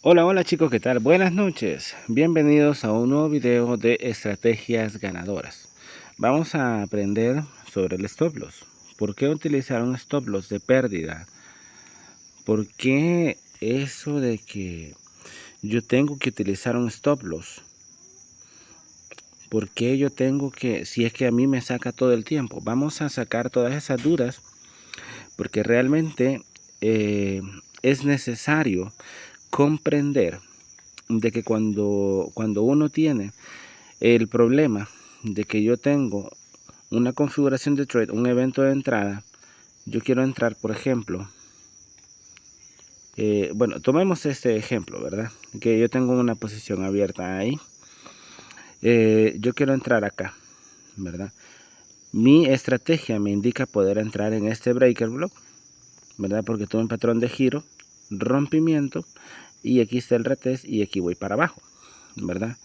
Hola chicos, ¿qué tal? Buenas noches. Bienvenidos a un nuevo video de estrategias ganadoras. Vamos a aprender sobre el stop loss. ¿Por qué utilizar un stop loss de pérdida? ¿Por qué eso de que yo tengo que utilizar un stop loss? ¿Por qué yo tengo que, si es que a mí me saca todo el tiempo? Vamos a sacar todas esas dudas porque realmente es necesario comprender de que cuando uno tiene el problema de que yo tengo una configuración de trade, un evento de entrada, yo quiero entrar, por ejemplo, bueno, tomemos este ejemplo, ¿verdad? Que yo tengo una posición abierta ahí, yo quiero entrar acá, ¿verdad? Mi estrategia me indica poder entrar en este breaker block, ¿verdad? Porque tuve un patrón de giro, rompimiento, y aquí está el retest y aquí voy para abajo, ¿verdad?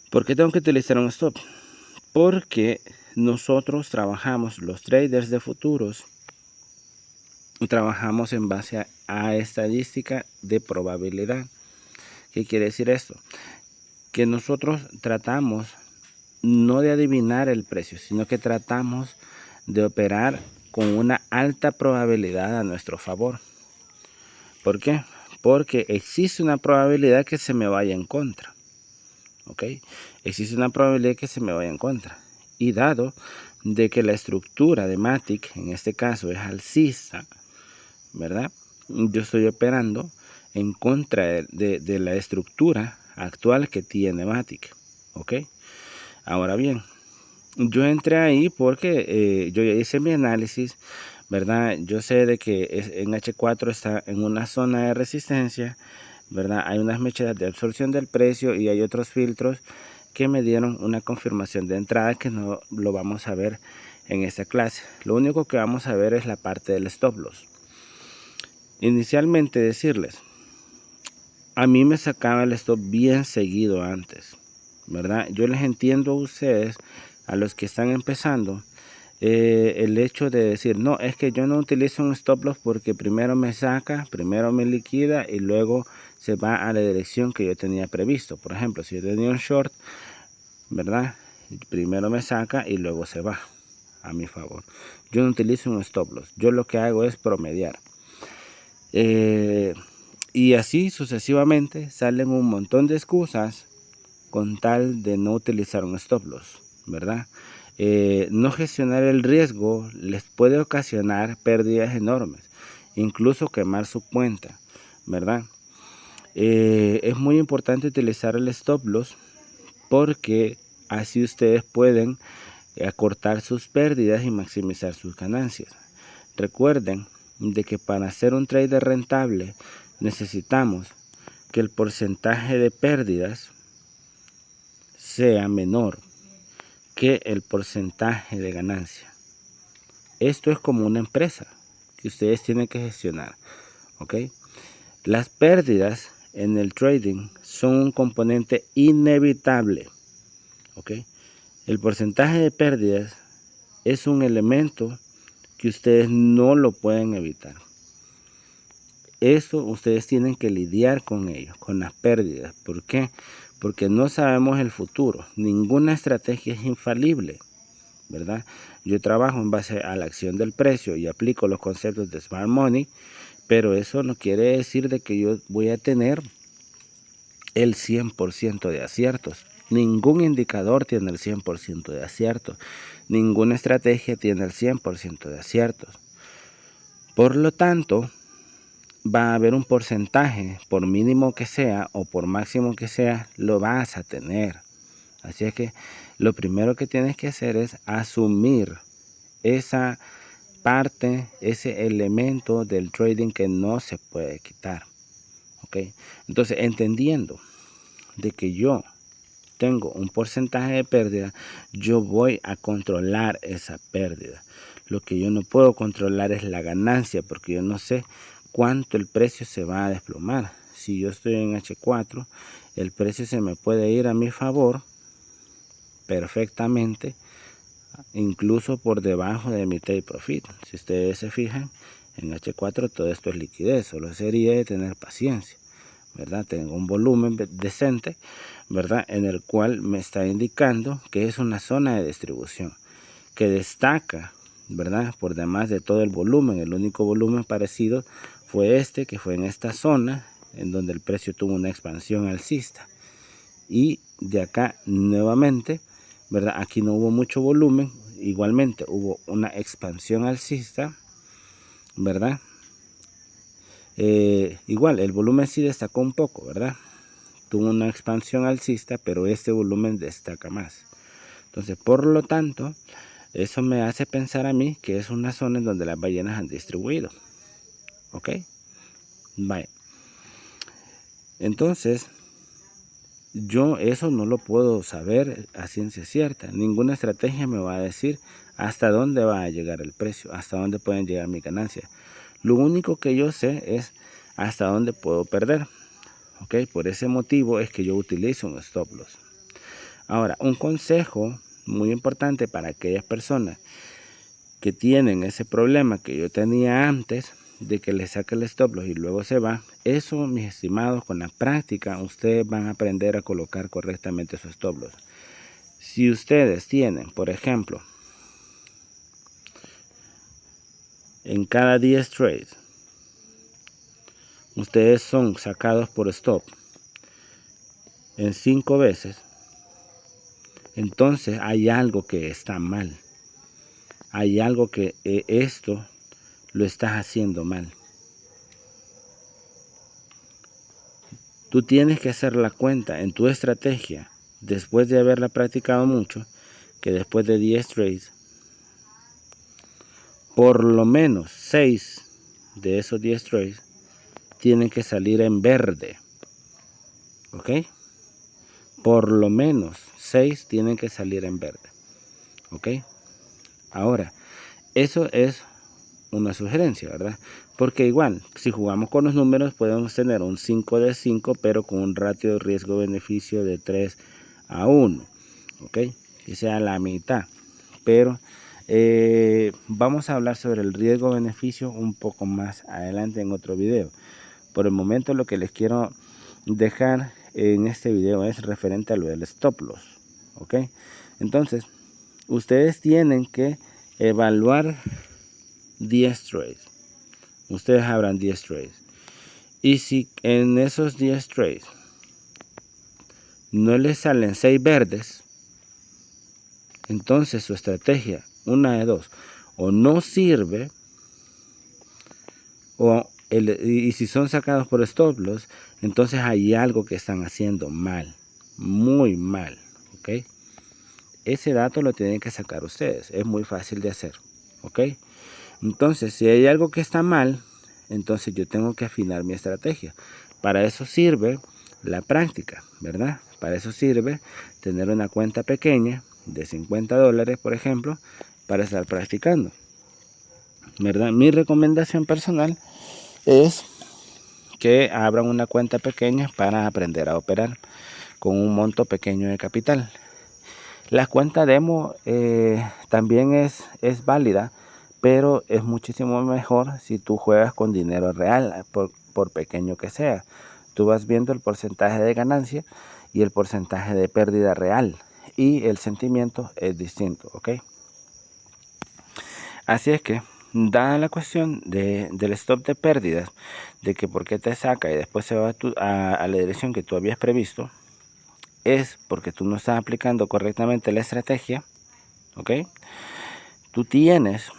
¿Por qué tengo que utilizar un stop? Porque nosotros trabajamos, los traders de futuros, trabajamos en base a estadística de probabilidad. ¿Qué quiere decir esto? Que nosotros tratamos no de adivinar el precio, sino que tratamos de operar con una alta probabilidad a nuestro favor. ¿Por qué? Porque existe una probabilidad que se me vaya en contra. ¿Ok? Existe una probabilidad que se me vaya en contra. Y dado de que la estructura de Matic, en este caso es alcista, ¿verdad? Yo estoy operando en contra de la estructura actual que tiene Matic. ¿Ok? Ahora bien, yo entré ahí porque yo ya hice mi análisis, ¿verdad? Yo sé de que en H4 está en una zona de resistencia, ¿verdad? Hay unas mechas de absorción del precio y hay otros filtros que me dieron una confirmación de entrada que no lo vamos a ver en esta clase. Lo único que vamos a ver es la parte del stop loss. Inicialmente decirles, a mí me sacaba el stop bien seguido antes, ¿verdad? Yo les entiendo a ustedes, a los que están empezando, el hecho de decir, no, es que yo no utilizo un stop loss porque primero me saca, primero me liquida y luego se va a la dirección que yo tenía previsto. Por ejemplo, si yo tenía un short, ¿verdad? Primero me saca y luego se va a mi favor. Yo no utilizo un stop loss. Yo lo que hago es promediar. Y así sucesivamente salen un montón de excusas con tal de no utilizar un stop loss, ¿verdad? No gestionar el riesgo les puede ocasionar pérdidas enormes, incluso quemar su cuenta, ¿verdad? Es muy importante utilizar el stop loss porque así ustedes pueden acortar sus pérdidas y maximizar sus ganancias. Recuerden de que para ser un trader rentable necesitamos que el porcentaje de pérdidas sea menor que el porcentaje de ganancia. Esto es como una empresa que ustedes tienen que gestionar, ¿ok? Las pérdidas en el trading son un componente inevitable, ¿ok? El porcentaje de pérdidas es un elemento que ustedes no lo pueden evitar. Eso ustedes tienen que lidiar con ello, con las pérdidas. ¿Por qué? Porque no sabemos el futuro. Ninguna estrategia es infalible, ¿verdad? Yo trabajo en base a la acción del precio y aplico los conceptos de Smart Money, pero eso no quiere decir de que yo voy a tener el 100% de aciertos. Ningún indicador tiene el 100% de aciertos. Ninguna estrategia tiene el 100% de aciertos. Por lo tanto, va a haber un porcentaje, por mínimo que sea o por máximo que sea, lo vas a tener. Así es que lo primero que tienes que hacer es asumir esa parte, ese elemento del trading que no se puede quitar. ¿Ok? Entonces, entendiendo de que yo tengo un porcentaje de pérdida, yo voy a controlar esa pérdida. Lo que yo no puedo controlar es la ganancia, porque yo no sé cuánto el precio se va a desplomar. Si yo estoy en H4, el precio se me puede ir a mi favor perfectamente, incluso por debajo de mi take profit. Si ustedes se fijan, en H4 todo esto es liquidez, solo sería de tener paciencia, ¿verdad? Tengo un volumen decente, ¿verdad? En el cual me está indicando que es una zona de distribución que destaca, ¿verdad? Por demás de todo el volumen. El único volumen parecido fue este, que fue en esta zona, en donde el precio tuvo una expansión alcista. Y de acá nuevamente, ¿verdad? Aquí no hubo mucho volumen, igualmente hubo una expansión alcista, ¿verdad? Igual el volumen sí destacó un poco, ¿verdad? Tuvo una expansión alcista, pero este volumen destaca más. Entonces, por lo tanto, eso me hace pensar a mí que es una zona en donde las ballenas han distribuido. ¿Ok? Vale. Entonces, yo eso no lo puedo saber a ciencia cierta. Ninguna estrategia me va a decir hasta dónde va a llegar el precio, hasta dónde pueden llegar mis ganancias. Lo único que yo sé es hasta dónde puedo perder. ¿Ok? Por ese motivo es que yo utilizo un stop loss. Ahora, un consejo muy importante para aquellas personas que tienen ese problema que yo tenía antes, de que le saque el stop loss y luego se va, eso, mis estimados, con la práctica ustedes van a aprender a colocar correctamente su stop loss. Si ustedes tienen, por ejemplo, en cada 10 trades ustedes son sacados por stop en 5 veces, entonces hay algo que está mal. Hay algo que esto lo estás haciendo mal. Tú tienes que hacer la cuenta en tu estrategia, después de haberla practicado mucho, que después de 10 trades, por lo menos 6 de esos 10 trades tienen que salir en verde. ¿Ok? Por lo menos 6 tienen que salir en verde. ¿Ok? Ahora, eso es una sugerencia, ¿verdad? Porque igual, si jugamos con los números, podemos tener un 5 de 5, pero con un ratio de riesgo-beneficio de 3 a 1, ¿ok? Que sea la mitad. Pero vamos a hablar sobre el riesgo-beneficio un poco más adelante en otro video. Por el momento lo que les quiero dejar en este video es referente a lo del stop loss, ¿ok? Entonces, ustedes tienen que evaluar 10 trades. Ustedes abran 10 trades. Y si en esos 10 trades no les salen 6 verdes, entonces su estrategia, una de dos, o no sirve, y si son sacados por stop loss, entonces hay algo que están haciendo mal, muy mal, ¿ok? Ese dato lo tienen que sacar ustedes, es muy fácil de hacer, ¿ok? Entonces, si hay algo que está mal, entonces yo tengo que afinar mi estrategia. Para eso sirve la práctica, ¿verdad? Para eso sirve tener una cuenta pequeña de $50, por ejemplo, para estar practicando, ¿verdad? Mi recomendación personal es que abran una cuenta pequeña para aprender a operar con un monto pequeño de capital. La cuenta demo también es válida, pero es muchísimo mejor si tú juegas con dinero real, por pequeño que sea. Tú vas viendo el porcentaje de ganancia y el porcentaje de pérdida real, y el sentimiento es distinto, ¿ok? Así es que, dada la cuestión del stop de pérdidas, de que por qué te saca y después se va a la dirección que tú habías previsto, es porque tú no estás aplicando correctamente la estrategia, ¿ok? Tú tienes,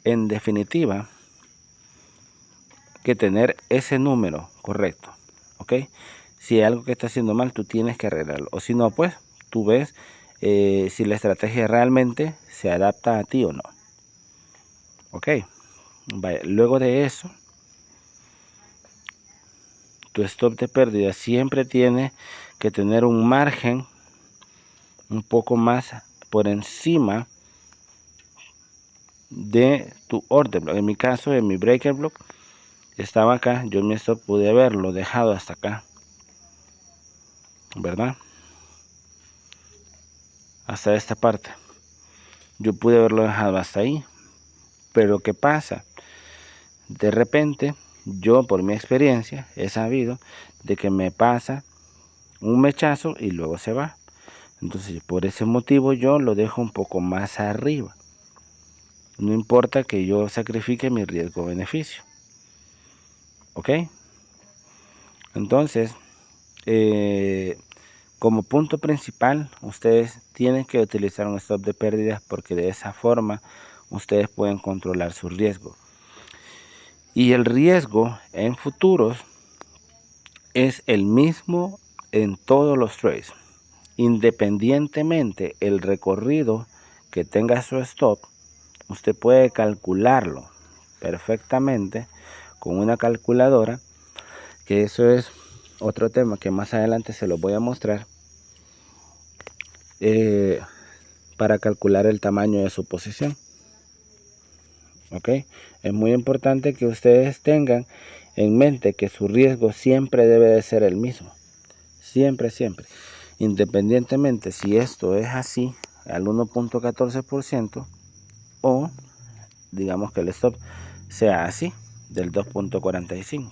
en definitiva, que tener ese número correcto, ¿ok? Si hay algo que está haciendo mal, tú tienes que arreglarlo. O si no, pues, tú ves si la estrategia realmente se adapta a ti o no. ¿Ok? Vaya, luego de eso, tu stop de pérdida siempre tiene que tener un margen un poco más por encima de tu order block. En mi caso, en mi breaker block, estaba acá. Yo mi stop pude haberlo dejado hasta acá, ¿verdad? Hasta esta parte. Yo pude haberlo dejado hasta ahí. Pero ¿qué pasa? De repente yo por mi experiencia he sabido de que me pasa un mechazo y luego se va. Entonces por ese motivo yo lo dejo un poco más arriba. No importa que yo sacrifique mi riesgo-beneficio. ¿Ok? Entonces, como punto principal, ustedes tienen que utilizar un stop de pérdidas porque de esa forma ustedes pueden controlar su riesgo. Y el riesgo en futuros es el mismo en todos los trades. Independientemente el recorrido que tenga su stop, usted puede calcularlo perfectamente con una calculadora, que eso es otro tema que más adelante se los voy a mostrar, para calcular el tamaño de su posición. ¿Ok? Es muy importante que ustedes tengan en mente que su riesgo siempre debe de ser el mismo. Siempre. Independientemente si esto es así, al 1.14%, o digamos que el stop sea así, del 2.45.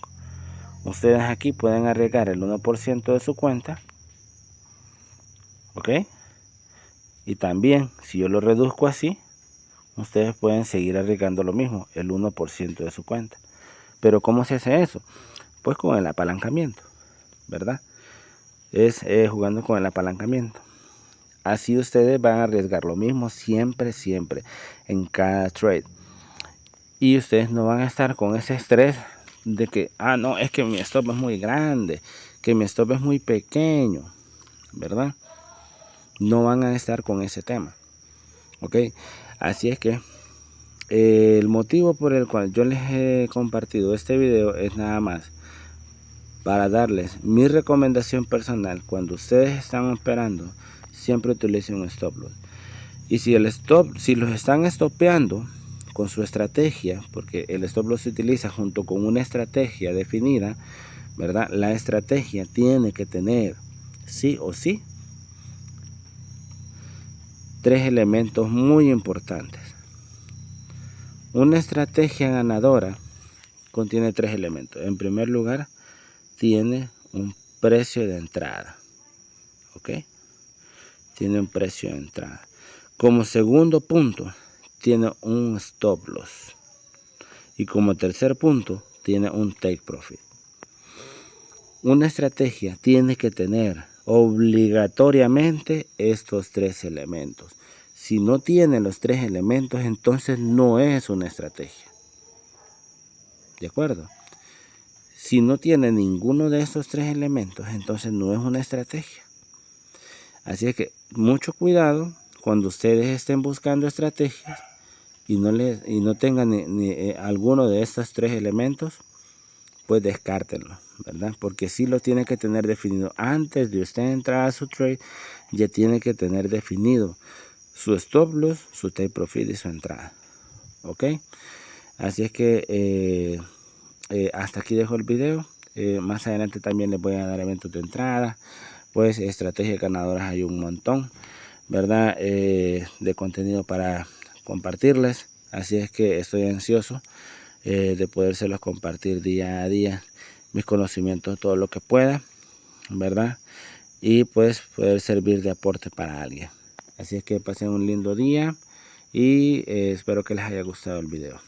Ustedes aquí pueden arriesgar el 1% de su cuenta. ¿Ok? Y también, si yo lo reduzco así, ustedes pueden seguir arriesgando lo mismo, el 1% de su cuenta. Pero ¿cómo se hace eso? Pues con el apalancamiento, ¿verdad? Es jugando con el apalancamiento. Así ustedes van a arriesgar lo mismo siempre en cada trade. Y ustedes no van a estar con ese estrés de que, no, es que mi stop es muy grande, que mi stop es muy pequeño, ¿verdad? No van a estar con ese tema. ¿Ok? Así es que el motivo por el cual yo les he compartido este video es nada más para darles mi recomendación personal. Cuando ustedes están operando, siempre utilicen un stop loss. Y si los están estopeando con su estrategia, porque el stop loss se utiliza junto con una estrategia definida, ¿verdad? La estrategia tiene que tener sí o sí 3 elementos muy importantes. Una estrategia ganadora contiene 3 elementos. En primer lugar, tiene un precio de entrada. ¿Ok? Tiene un precio de entrada. Como segundo punto, tiene un stop loss. Y como tercer punto, tiene un take profit. Una estrategia tiene que tener obligatoriamente estos 3 elementos. Si no tiene los 3 elementos, entonces no es una estrategia. ¿De acuerdo? Si no tiene ninguno de estos 3 elementos, entonces no es una estrategia. Así es que mucho cuidado cuando ustedes estén buscando estrategias y no tengan ni alguno de estos 3 elementos, pues descártenlo, ¿verdad? Porque sí lo tiene que tener definido. Antes de usted entrar a su trade, ya tiene que tener definido su stop loss, su take profit y su entrada. ¿Ok? Así es que hasta aquí dejo el video. Más adelante también les voy a dar eventos de entrada. Pues estrategias ganadoras hay un montón, ¿verdad? De contenido para compartirles. Así es que estoy ansioso de podérselos compartir día a día mis conocimientos, todo lo que pueda, ¿verdad? Y pues poder servir de aporte para alguien. Así es que pasen un lindo día y espero que les haya gustado el video.